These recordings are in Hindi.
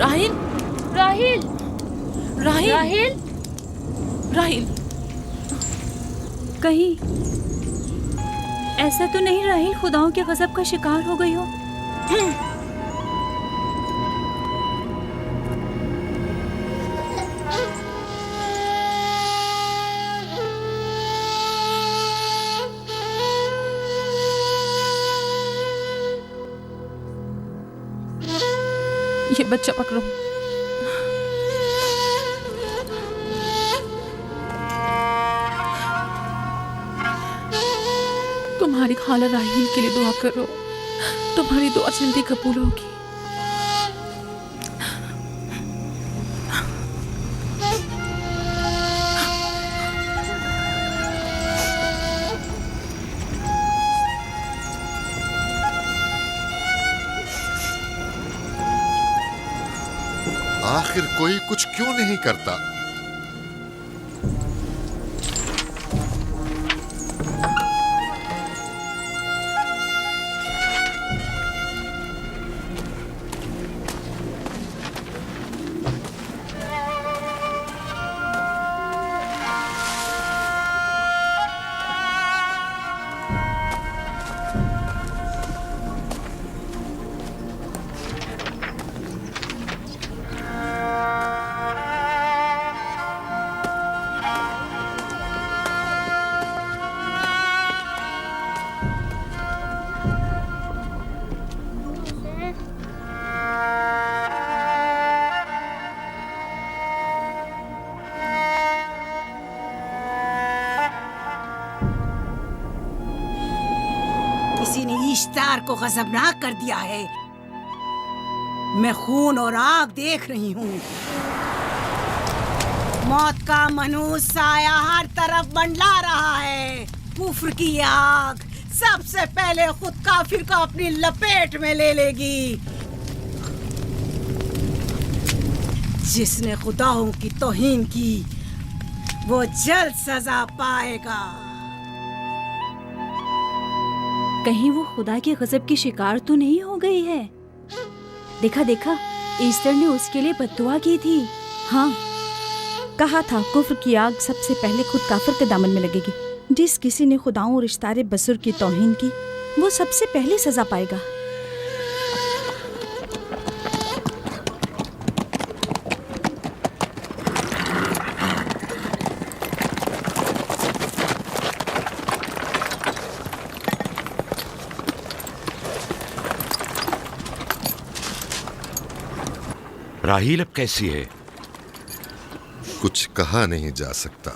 राहिल, राहिल, राहिल, राहिल, राहिल। कहीं ऐसा तो नहीं राहिल खुदाओं के गजब का शिकार हो गई हो? ये बच्चा पकड़ो। तुम्हारी खाला राहील के लिए दुआ करो, तुम्हारी दुआ जल्दी कबूल होगी। आखिर कोई कुछ क्यों नहीं करता? किसी ने इश्तार को गजबनाक कर दिया है। मैं खून और आग देख रही हूँ। मौत का मनहूस साया हर तरफ मंडला रहा है। कुफ्र की आग सबसे पहले खुद काफिर को अपनी लपेट में ले लेगी। जिसने खुदाओं की तौहीन की वो जल्द सजा पाएगा। कहीं वो खुदा के गजब की शिकार तो नहीं हो गई है? देखा देखा, ईस्टर ने उसके लिए बद्दुआ की थी। हाँ, कहा था कुफ्र की आग सबसे पहले खुद काफिर के दामन में लगेगी। जिस किसी ने खुदाओं और इश्तारे बसुर की तौहीन की वो सबसे पहले सजा पाएगा। राहील अब कैसी है? कुछ कहा नहीं जा सकता।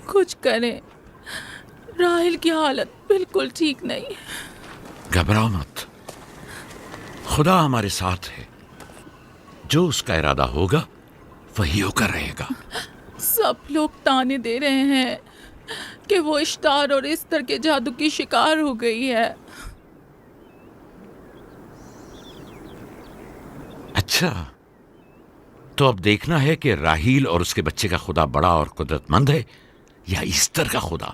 कुछ करें, राहिल की हालत बिल्कुल ठीक नहीं है। घबराओ मत, खुदा हमारे साथ है। जो उसका इरादा होगा वही होकर रहेगा। सब लोग ताने दे रहे हैं कि वो इश्तार और इस्तर के जादू की शिकार हो गई है। अच्छा, तो अब देखना है कि राहील और उसके बच्चे का खुदा बड़ा और कुदरतमंद है या ईस्टर का खुदा।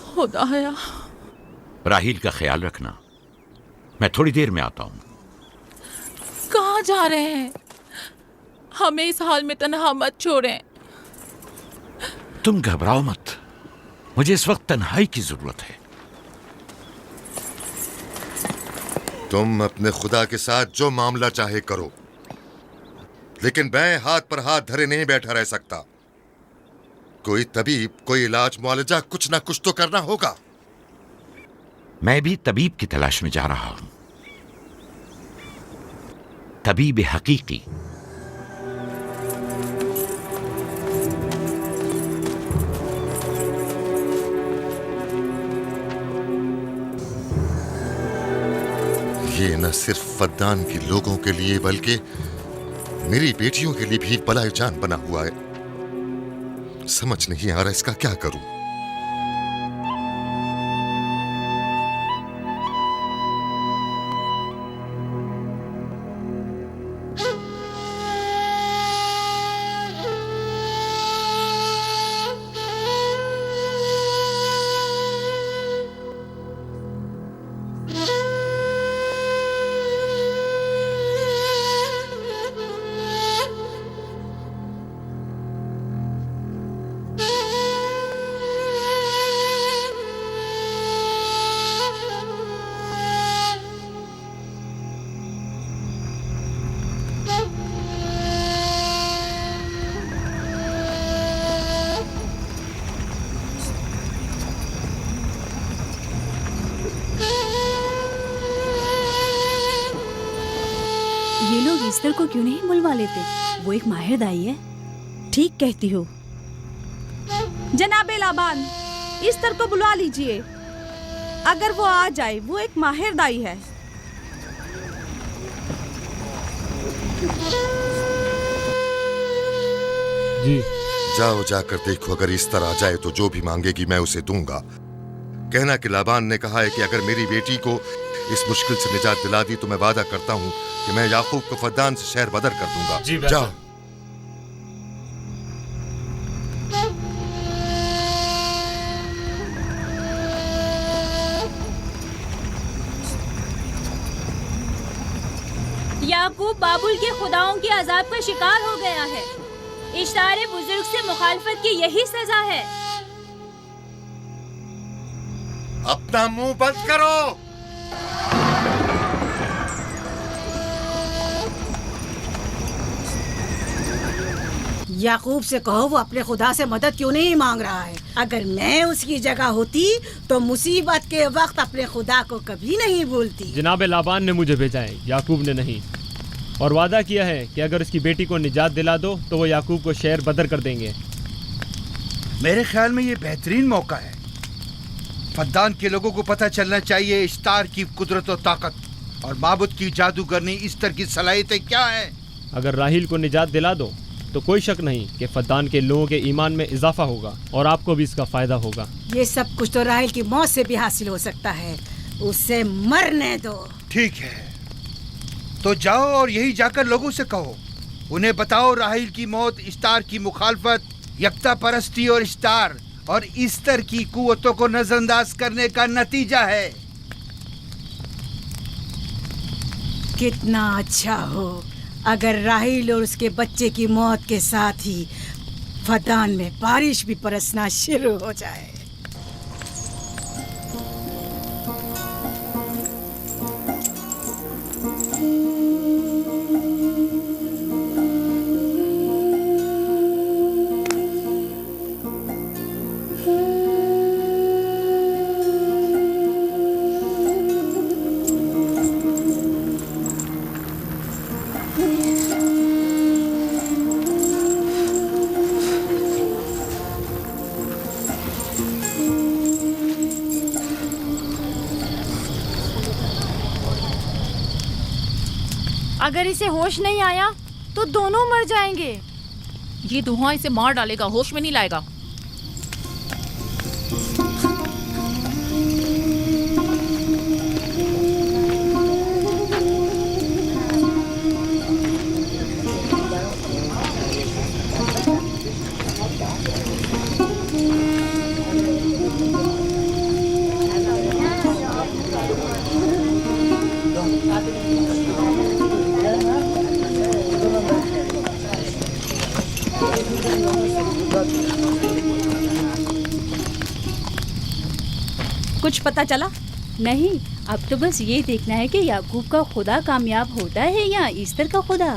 खुदाया, राहील का ख्याल रखना। मैं थोड़ी देर में आता हूं। कहाँ जा रहे हैं? हमें इस हाल में तन्हा मत छोड़ें। तुम घबराओ मत, मुझे इस वक्त तन्हाई की जरूरत है। तुम अपने खुदा के साथ जो मामला चाहे करो, लेकिन मैं हाथ पर हाथ धरे नहीं बैठा रह सकता। कोई तबीब, कोई इलाज मुआलजा, कुछ ना कुछ तो करना होगा। मैं भी तबीब की तलाश में जा रहा हूं। तबीब हकीकी। ये न सिर्फ फद्दान के लोगों के लिए बल्कि मेरी बेटियों के लिए भी बलाए जान बना हुआ है। समझ नहीं आ रहा इसका क्या करूं। ये लोग ईस्टर को क्यों नहीं बुलवा लेते? वो एक माहिर दाई है। ठीक कहती हो। जनाबे लाबान, ईस्टर को बुला लीजिए। अगर वो आ जाए, वो एक माहिर दाई है। जी जाओ, जाकर देखो, अगर इस तरह आ जाए तो जो भी मांगेगी मैं उसे दूंगा। कहना कि लाबान ने कहा है कि अगर मेरी बेटी को इस मुश्किल से निजात दिला दी तो मैं वादा करता हूँ कि मैं याकूब को फद्दान से शहर बदर कर दूंगा। जी, जाओ। याकूब बाबुल के खुदाओं के अजाब का शिकार हो गया है। इश्तारे बुजुर्ग से मुखालफत की यही सजा है। अपना मुंह बंद करो। याकूब से कहो वो अपने खुदा से मदद क्यों नहीं मांग रहा है। अगर मैं उसकी जगह होती तो मुसीबत के वक्त अपने खुदा को कभी नहीं भूलती। जनाब लाबान ने मुझे भेजा है, याकूब ने नहीं। और वादा किया है कि अगर उसकी बेटी को निजात दिला दो तो वो याकूब को शहर बदर कर देंगे। मेरे ख्याल में ये बेहतरीन मौका है। फद्दान के लोगों को पता चलना चाहिए इश्तार की कुदरत और ताकत और माबुद की जादूगरनी इश्तर की सलाहियतें क्या है। अगर राहील को निजात दिला दो तो कोई शक नहीं कि फद्दान के लोगों के ईमान में इजाफा होगा और आपको भी इसका फायदा होगा। ये सब कुछ तो राहिल की मौत से भी हासिल हो सकता है। उसे मरने दो। ठीक है, तो जाओ और यही जाकर लोगों से कहो, उन्हें बताओ राहील की मौत इश्तार की मुखालफत, यकता परस्ती और इश्तार और इस्तर की कुव्वतों को नजरअंदाज करने का नतीजा है। कितना अच्छा हो अगर राहील और उसके बच्चे की मौत के साथ ही फद्दान में बारिश भी बरसना शुरू हो जाए। अगर इसे होश नहीं आया तो दोनों मर जाएंगे। ये धुआं इसे मार डालेगा, होश में नहीं लाएगा। कुछ पता चला? नहीं, अब तो बस ये देखना है कि याकूब का खुदा कामयाब होता है या ईस्टर का खुदा।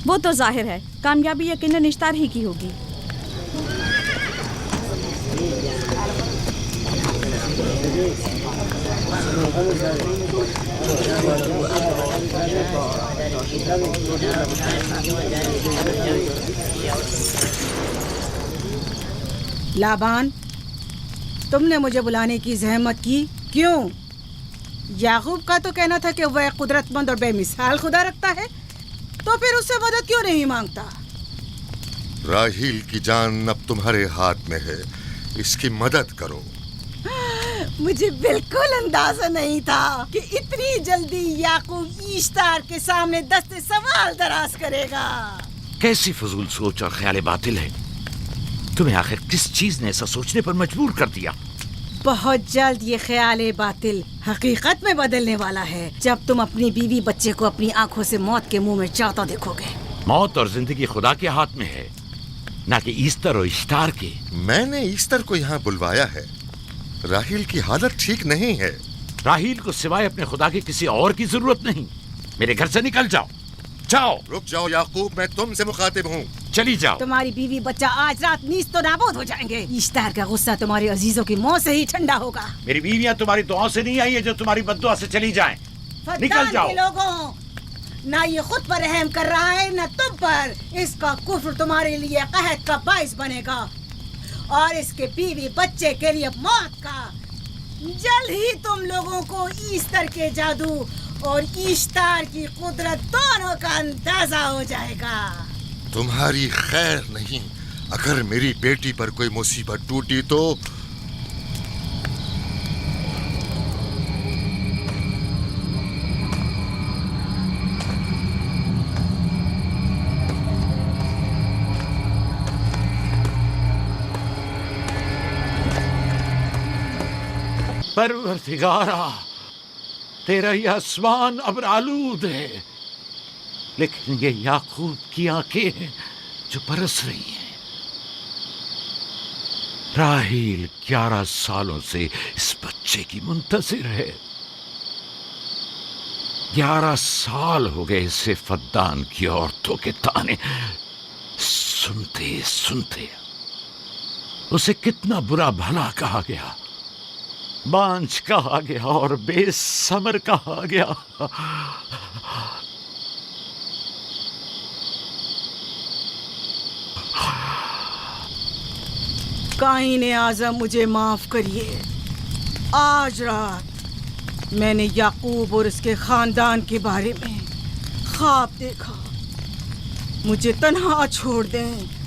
वो तो जाहिर है कामयाबी यकीनन इश्तार ही की होगी। लाबान, तुमने मुझे बुलाने की जहमत की क्यों? याकूब का तो कहना था कि वह कुदरतमंद और बेमिसाल खुदा रखता है, तो फिर उससे मदद क्यों नहीं मांगता? राहील की जान अब तुम्हारे हाथ में है, इसकी मदद करो। मुझे बिल्कुल अंदाजा नहीं था कि इतनी जल्दी याकूब इश्तार के सामने दस्ते सवाल दराज करेगा। कैसी फजूल सोच और ख्याल बातिल है। तुम्हें आखिर किस चीज ने ऐसा सोचने पर मजबूर कर दिया? बहुत जल्द ये ख्याल बातिल हकीकत में बदलने वाला है, जब तुम अपनी बीवी बच्चे को अपनी आंखों से मौत के मुंह में जाता देखोगे। मौत और जिंदगी खुदा के हाथ में है, ना कि ईस्टर और इश्तार के। मैंने ईस्टर को यहाँ बुलवाया है। राहील की हालत ठीक नहीं है। राहील को सिवाय अपने खुदा के किसी और की जरूरत नहीं। मेरे घर से निकल जाओ। जाओ। रुक जाओ याकूब, मैं तुमसे मुखातिब हूँ। चली जाओ। तुम्हारी बीवी बच्चा आज रात नीज तो नाबूद हो जाएंगे। इश्तार का गुस्सा तुम्हारे अजीजों की मौत से ही ठंडा होगा। मेरी बीवियां तुम्हारी दुआओं से नहीं आई है जो तुम्हारी बद्दुआ से चली जाएं। निकल जाओ। लोगों, ना ये खुद पर रहम कर रहा है ना तुम पर। इसका कुफ्र तुम्हारे लिए कहत का बाइस बनेगा और इसके बीवी बच्चे के लिए मौत का। जल्द ही तुम लोगों को ईस्टर के जादू और ईश्तार की कुदरत दोनों का अंदाजा हो जाएगा। तुम्हारी खैर नहीं। अगर मेरी बेटी पर कोई मुसीबत टूटी तो परवरदिगारा, तेरा ये आसमान अब आलूद है, लेकिन ये याकूब की आंखें हैं जो बरस रही हैं। राहील 11 सालों से इस बच्चे की मुंतजिर है। 11 साल हो गए इसे फद्दान की औरतों के ताने सुनते सुनते। उसे कितना बुरा भला कहा गया, बांझ कहा गया और बेसमर कहा गया। काईने आज़म, मुझे माफ करिए। आज रात मैंने याकूब और उसके खानदान के बारे में ख्वाब देखा। मुझे तन्हा छोड़ दें।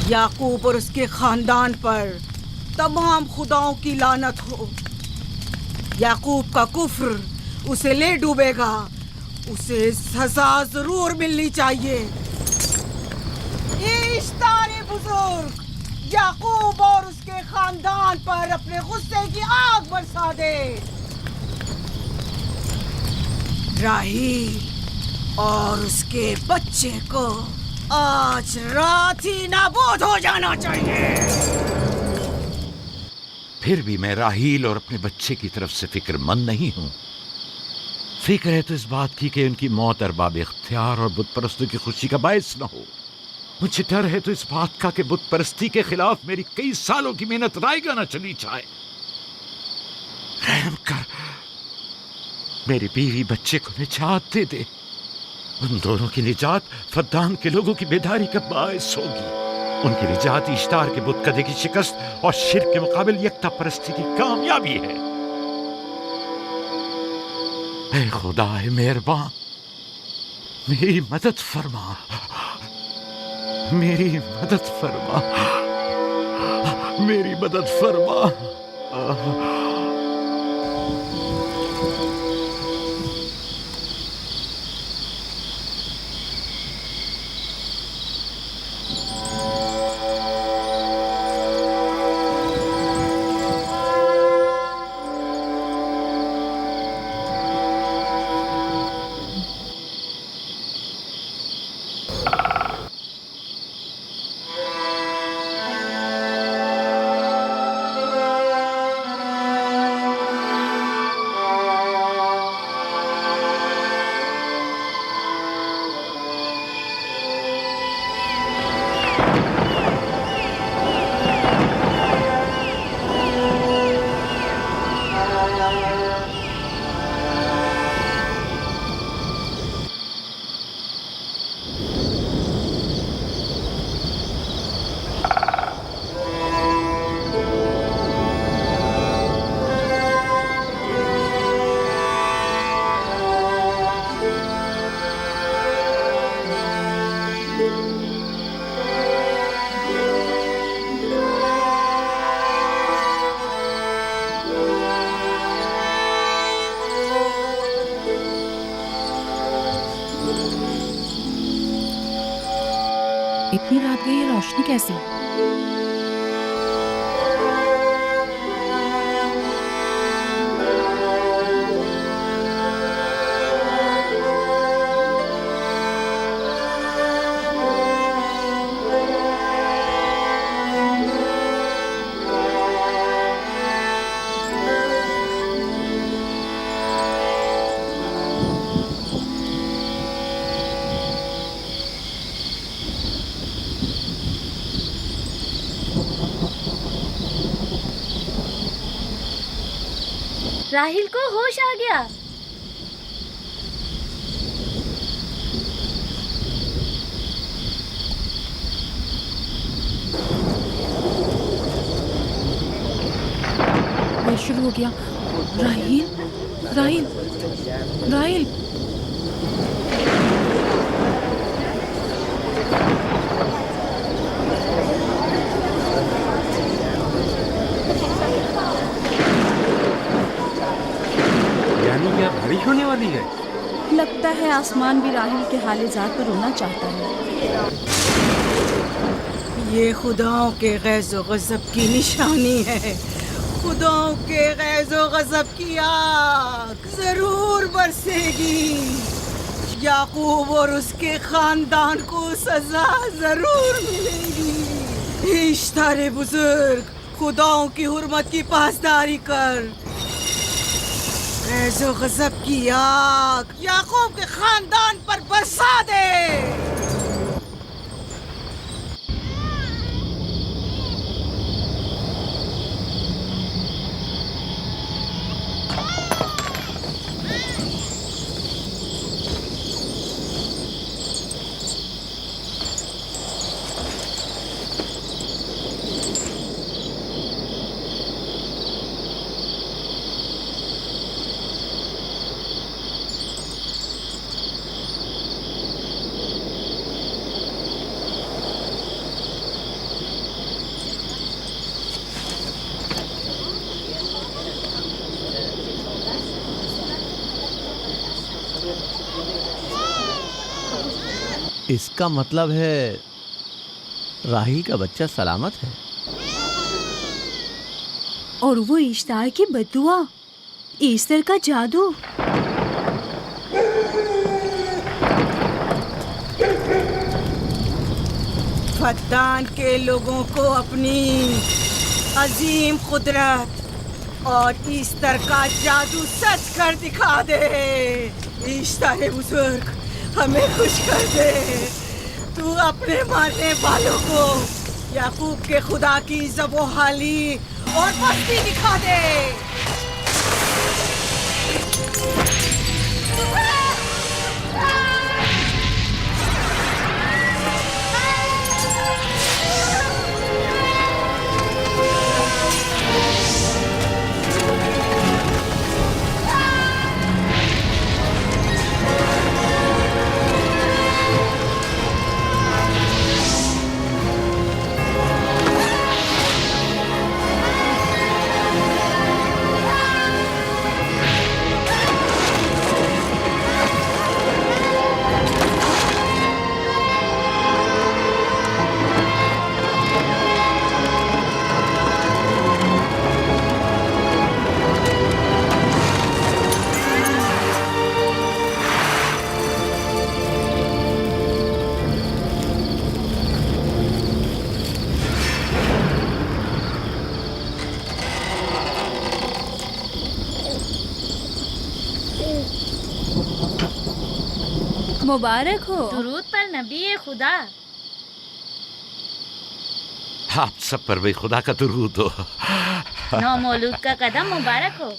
याकूब और उसके खानदान पर तमाम खुदाओं की लानत हो। याकूब का कुफ्र उसे ले डूबेगा। उसे सजा जरूर मिलनी चाहिए। इश्तारे बुजुर्ग, याकूब और उसके खानदान पर अपने गुस्से की आग बरसा दे। राहील और उसके बच्चे को आज रात ही नाबूद हो जाना चाहिए। फिर भी मैं राहील और अपने बच्चे की तरफ से फिक्रमंद नहीं हूं। फिक्र है तो इस बात की कि उनकी मौत अरबाब इख्तियार और बुत परस्तों की खुशी का बायस न हो। मुझे डर है तो इस बात का कि बुत परस्ती के खिलाफ मेरी कई सालों की मेहनत रायगा न चली जाए। रहम कर, मेरी बीवी बच्चे को निजात दे दे। उन दोनों की निजात फद्दान के लोगों की बेदारी का बायस होगी। उनकी निजात इश्तार के बुत कदे की शिकस्त और शिर्क के मुकाबिल यकता परस्ती की कामयाबी है। ऐ खुदा मेहरबान, मेरी मदद फरमा, मेरी मदद फरमा, मेरी मदद फरमा। इतनी रात गई, ये रोशनी कैसी? राहिल को होश आ गया। ये शुरू हो गया। राहिल, राहिल, राहिल। यानी क्या बारिश होने वाली है? लगता है आसमान भी राहिल के हाले ज़ात पर रोना चाहता है। ये खुदाओं के गैज़ो गज़ब की निशानी है। खुदाओं के गैज़ो गज़ब की आग जरूर बरसेगी। याकूब और उसके खानदान को सजा जरूर मिलेगी। इश्तारे बुजुर्ग, खुदाओं की हुर्मत की पासदारी कर। गैज़ो गज़ब की आग याकूब के खानदान पर बरसा दे। इसका मतलब है राहिल का बच्चा सलामत है। और वो इश्तार की बद्दुआ, ईस्टर का जादू। फद्दान के लोगों को अपनी अजीम कुदरत और ईस्टर का जादू सच कर दिखा दे। ईस्टर बुजुर्ग, हमें खुश कर दे। तू अपने मारने वालों को याकूब के खुदा की ज़बोहाली और मस्ती दिखा दे। मुबारक हो। दुरूद पर नबी खुदा। आप सब पर भी खुदा का दुरूद हो। नौ मौलूद का कदम मुबारक हो।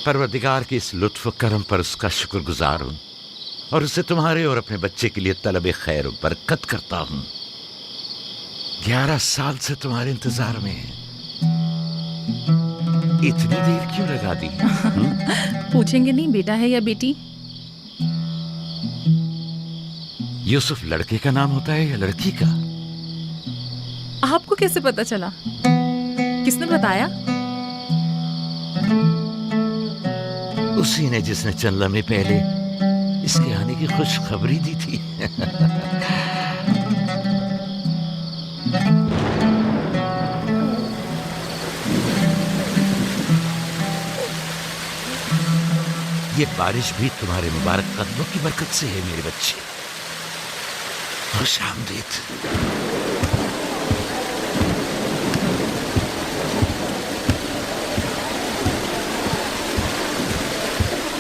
परवरदिगार की इस लुत्फ करम पर उसका शुक्रगुजार हूँ और उसे तुम्हारे और अपने बच्चे के लिए तलब खैर और बरकत करता हूँ। 11 साल से तुम्हारे इंतजार में है। इतनी देर क्यों लगा दी? पूछेंगे नहीं बेटा है या बेटी? यूसुफ लड़के का नाम होता है या लड़की का? आपको कैसे पता चला? किसने बताया? उसी ने जिसने चंद लम्हे पहले इसके आने की खुशखबरी दी थी। ये बारिश भी तुम्हारे मुबारक कदमों की बरकत से है मेरे बच्चे। खुश आमदीद।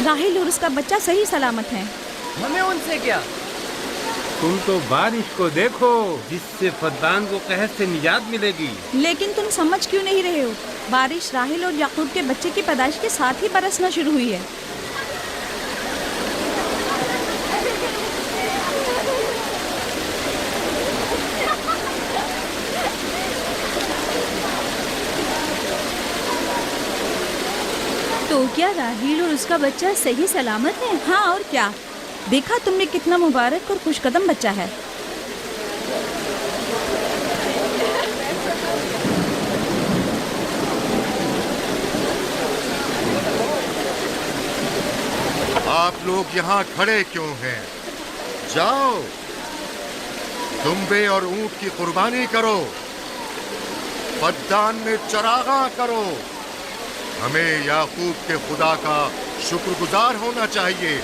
राहिल और उसका बच्चा सही सलामत हैं। हमें उनसे क्या? तुम तो बारिश को देखो, जिससे फद्दान को कहर से निजात मिलेगी। लेकिन तुम समझ क्यों नहीं रहे हो? बारिश राहिल और याकूब के बच्चे की पैदाइश के साथ ही बरसना शुरू हुई है। तो क्या राहिल और उसका बच्चा सही सलामत है? हाँ, और क्या? देखा तुमने कितना मुबारक और खुशकदम बच्चा है। आप लोग यहाँ खड़े क्यों हैं? जाओ, दुम्बे और ऊंट की कुर्बानी करो, फद्दान में चरागा करो। हमें याकूब के खुदा का शुक्रगुजार होना चाहिए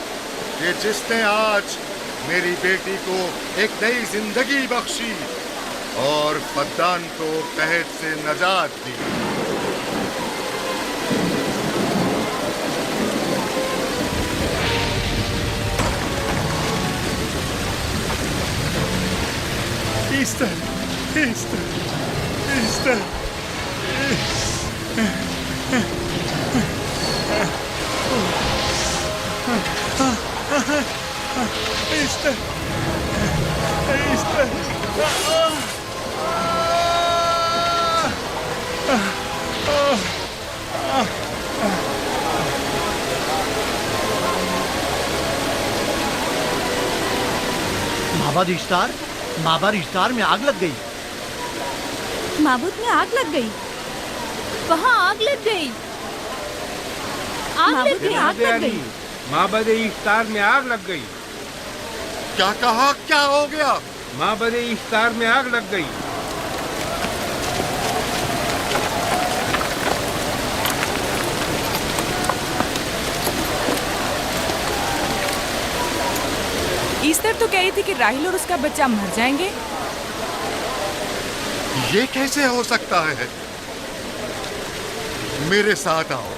कि जिसने आज मेरी बेटी को एक नई जिंदगी बख्शी और फद्दान को कहर से नजात दी। ईस्टर, ईस्टर, ईस्टर। ईस्टर, ईस्टर। माबाद इश्तार में आग लग गई। माबूद में आग लग गई। वहाँ आग लग गई। माबूद में आग लग गई। माबद इफ्तार में आग लग गई। क्या कहा? क्या हो गया? माबद इफ्तार में आग लग गई। ईस्टर तो कह रही थी कि राहिल और उसका बच्चा मर जाएंगे। ये कैसे हो सकता है? मेरे साथ आओ।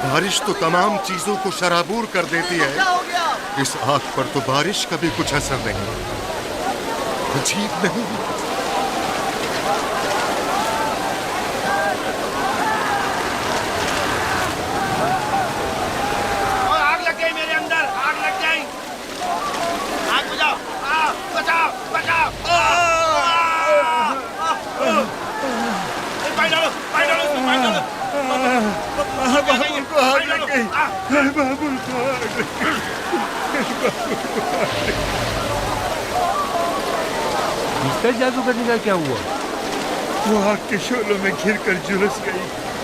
बारिश तो तमाम चीजों को शराबूर कर देती है। इस आग पर तो बारिश का भी कुछ असर नहीं। अजीब नहीं? आग लग गई मेरे अंदर, आग लग गई। आग बुझाओ, बचाओ, बचाओ। पानी डालो, पानी डालो, पानी डालो। बाबुल को आग लग गई। बाबुल को आग लग गई। मिस्टर जादूगरनी का क्या हुआ? वो आग के शोलों में घिरकर झुलस गई।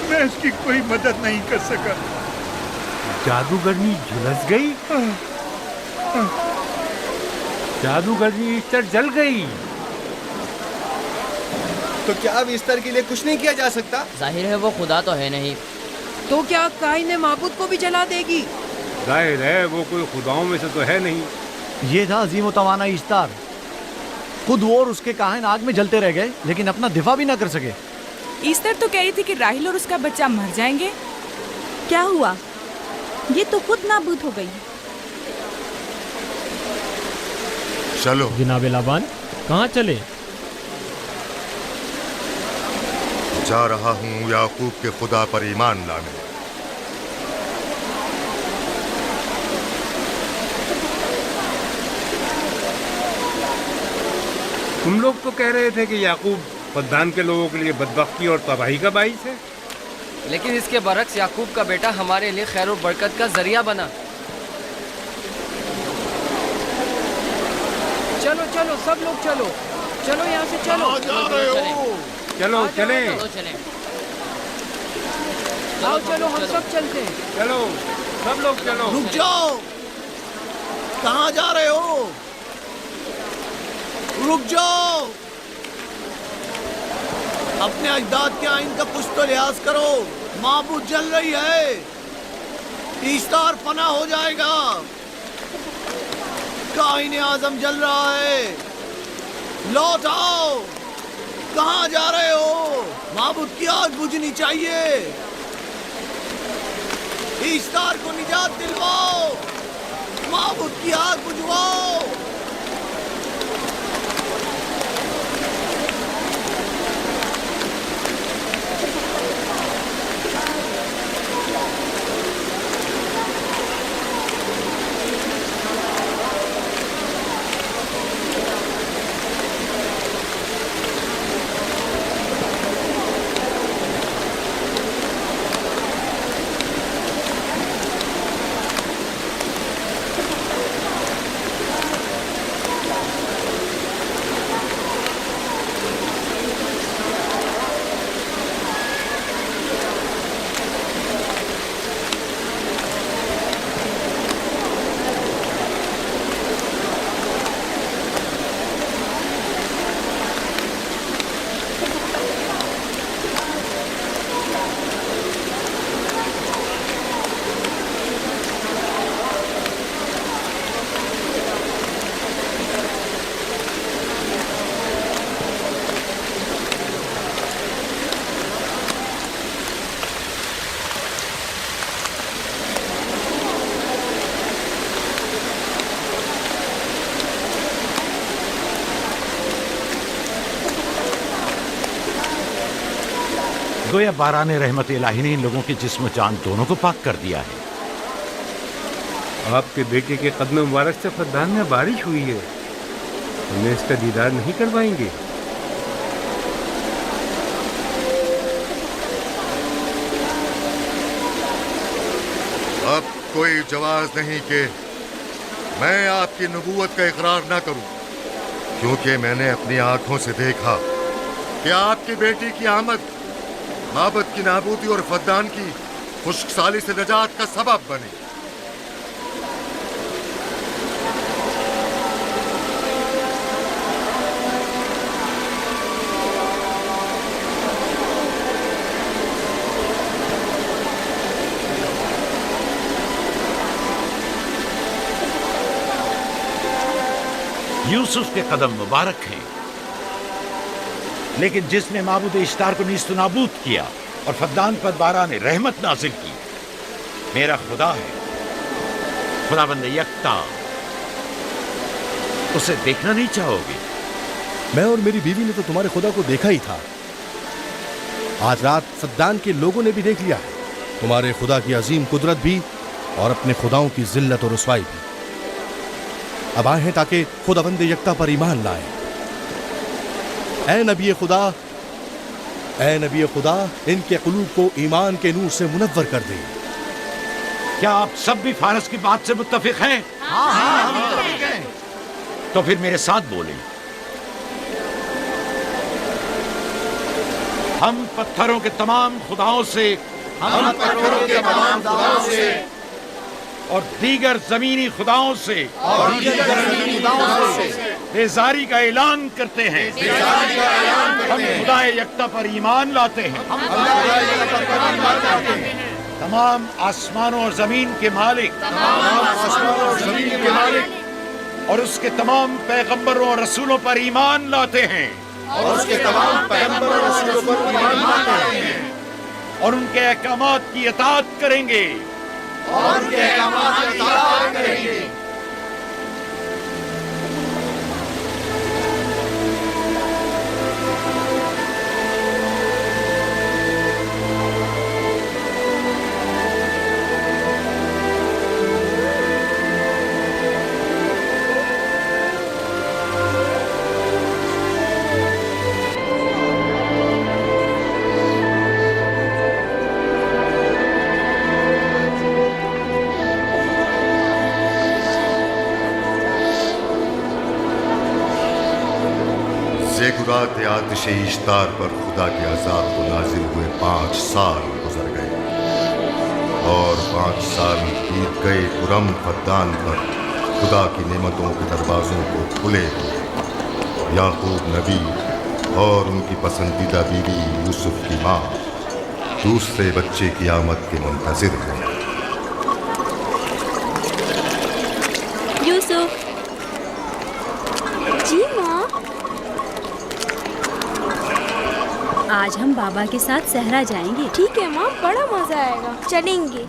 मैं उसकी कोई मदद नहीं कर सका। जादूगरनी झुलस गई? जादूगरनी ईस्टर जल गई। तो क्या अब ईस्टर के लिए कुछ नहीं किया जा सकता? जाहिर है वो खुदा तो है नहीं। तो क्या काइन माबूद को भी जला देगी? जाहिर है वो कोई खुदाओं में से तो है नहीं। ये था अजीम तवाना ईस्टर। खुद वो और उसके काहिन आग में जलते रह गए, लेकिन अपना दिफा भी ना कर सके। ईस्टर तो कह रही थी कि राहिल और उसका बच्चा मर जाएंगे। क्या हुआ? ये तो खुद नाबूद हो गई। चलो जनाब लाबान, कहाँ चले? जा रहा हूँ याकूब के खुदा पर ईमान लाने। तुम लोग तो कह रहे थे कि याकूब फद्दान के लोगों के लिए बदबख्ती और तबाही का बाइस है। लेकिन इसके बरक्स याकूब का बेटा हमारे लिए खैर और बरकत का जरिया बना। चलो चलो सब लोग चलो, चलो यहाँ से चलो। चलो चले, आओ चलो हम सब चलते हैं। चलो सब लोग चलो। रुक जाओ, कहाँ जा रहे हो? रुक जाओ, अपने अजदाद के आइन का कुछ तो लिहाज करो। माबूद जल रही है, ईस्तार फना हो जाएगा। काइन आजम जल रहा है, लौट आओ। कहाँ जा रहे हो? माबूद की आग बुझनी चाहिए। ईस्तार को निजात दिलवाओ, माबूद की आग बुझवाओ। गोया बारान रहमत इलाही ने इन लोगों के जिस्म जान दोनों को पाक कर दिया है। आपके बेटे के कदम मुबारक से फद्दान में बारिश हुई है, हमें इसका दीदार नहीं करवाएंगे? अब कोई जवाज नहीं कि मैं आपकी नबूवत का इकरार ना करूं, क्योंकि मैंने अपनी आंखों से देखा कि आपकी बेटी की आमद माबद की नाबूदी और फद्दान की खुश्कसाली से नजात का सबब बनी। यूसुफ के कदम मुबारक हैं, लेकिन जिसने माबूद इश्तार को नीस्त नाबूद किया और फद्दान पर बारान रहमत नाजिल की, मेरा खुदा है, खुदाबंद यकता। उसे देखना नहीं चाहोगे? मैं और मेरी बीवी ने तो तुम्हारे खुदा को देखा ही था। आज रात फद्दान के लोगों ने भी देख लिया है तुम्हारे खुदा की अजीम कुदरत भी और अपने खुदाओं की जिल्लत और रुसवाई भी। अब आए हैं ताकि खुदाबंद यकता पर ईमान लाए। ऐ नबी खुदा, इनके कुलूब को ईमान के नूर से मुनव्वर कर दे। क्या आप सब भी फारस की बात से मुत्तफिक हैं? हाँ, हम मुत्तफिक हैं। तो फिर मेरे साथ बोलें। हम पत्थरों के तमाम खुदाओं से और दीगर जमीनी खुदाओं से बेजारी का ऐलान करते हैं। हम खुदा यकता पर ईमान लाते हैं। तमाम आसमानों और जमीन के मालिक और उसके तमाम पैगंबरों और रसूलों पर ईमान लाते हैं और उनके अहकामात की इताअत करेंगे। रात आतिश इश्तार पर खुदा के अज़ाब को नाजिल हुए 5 साल गुजर गए और 5 साल बीत गए कुरम फद्दान पर खुदा की नेमतों के दरवाज़ों को खुले हुए। याकूब नबी और उनकी पसंदीदा बीवी यूसुफ की माँ दूसरे बच्चे की आमद के मुंतज़िर हैं। यूसुफ। जी माँ। आज हम बाबा के साथ सहरा जाएंगे। ठीक है माँ, बड़ा मजा आएगा, चलेंगे।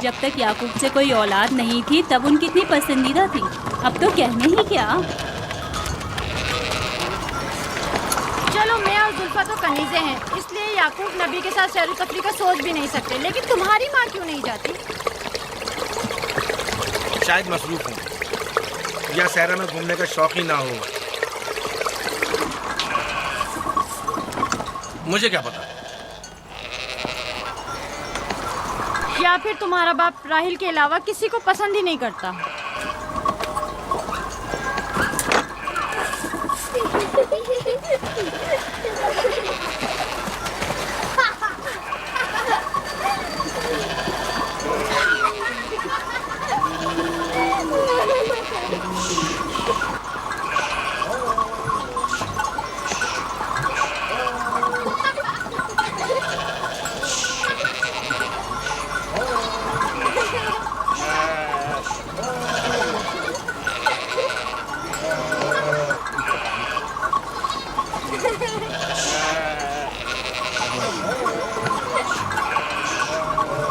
जब तक याकूब से कोई औलाद नहीं थी तब उनकी इतनी पसंदीदा थी, अब तो कहने ही क्या। चलो मैं और जुल्फा तो कनीज़े हैं, इसलिए याकूब नबी के साथ सैर तफरी का सोच भी नहीं सकते, लेकिन तुम्हारी माँ क्यों नहीं जाती? शायद मसरूफ हूँ या सहरा में घूमने का शौक ही ना हो, मुझे क्या पता। या फिर तुम्हारा बाप राहिल के अलावा किसी को पसंद ही नहीं करता।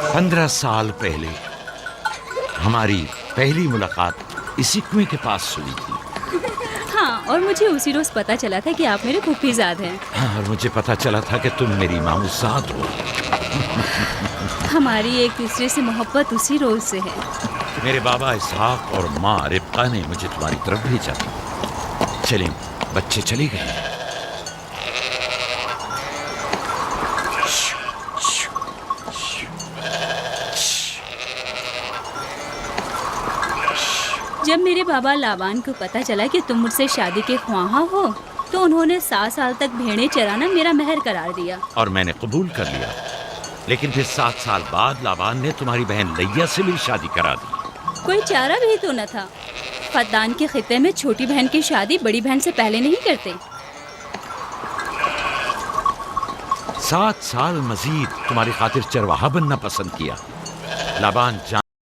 पंद्रह साल पहले हमारी पहली मुलाकात इसी कुएं के पास हुई थी। हाँ, और मुझे उसी रोज पता चला था कि आप मेरे फूफीजाद हैं। हाँ, और मुझे पता चला था कि तुम मेरी मामूजाद हो। हमारी एक दूसरे से मोहब्बत उसी रोज से है। मेरे बाबा इसहाक और माँ रिब्का ने मुझे तुम्हारी तरफ भेजा। चलें, बच्चे चले गए। जब मेरे बाबा लाबान को पता चला कि तुम मुझसे शादी के ख्वाहा हो, तो उन्होंने 7 साल तक भेड़ें चराना मेरा महर करार दिया। और मैंने कबूल कर लिया। लेकिन फिर 7 साल बाद लाबान ने तुम्हारी बहन लैया से मेरी शादी करा दी। कोई चारा भी तो न था। फद्दान के खित्ते में छोटी बहन की शादी बड़ी बहन से पहले नहीं करते। 7 साल मजीद तुम्हारी खातिर चरवाहा बनना पसंद किया। लाबान